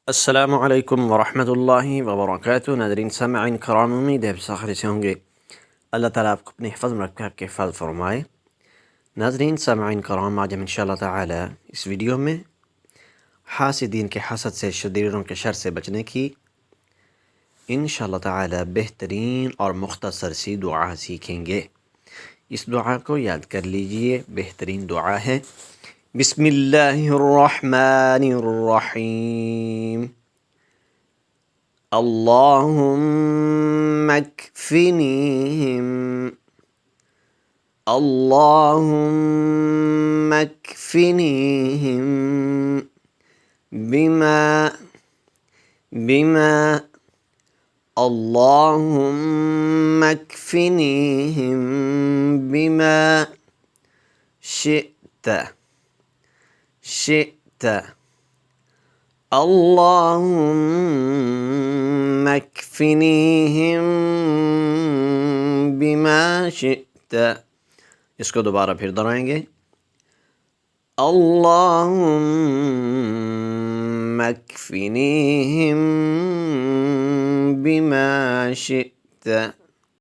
अस्सलामु अलैकुम वरहमतुल्लाहि वबरकातुहू। नाज़रीन सामईन कराम, उम्मीद है सब खैरियत से होंगे। अल्लाह ताला आपको अपने हिफ़्ज़ में रख के आपके हिफ़ाज़त फरमाए। नाज़रीन सामईन कराम, आज हम इंशाअल्लाह ताला इस वीडियो में हासिदीन के हसद से, शरीरों के शर से बचने की इंशाअल्लाह ताला बेहतरीन और मुख्तसर सी दुआ सीखेंगे। इस दुआ को याद कर लीजिए, बेहतरीन दुआ है। बिस्मिल्लाहिर्रहमानिर्रहीम। अल्लाहुम्मा कफ़िनीहिम, अल्लाहुम्मा कफ़िनीहिम बिमा बिमा अल्लाहुम्मा कफ़िनीहिम बिमा शिअत शिअत अल्लाहुम्मा कफ़िनीहिम बिमा शिअत। इसको दोबारा फिर दोहराएंगे। अल्लाहुम्मा कफ़िनीहिम बिमा शिअत।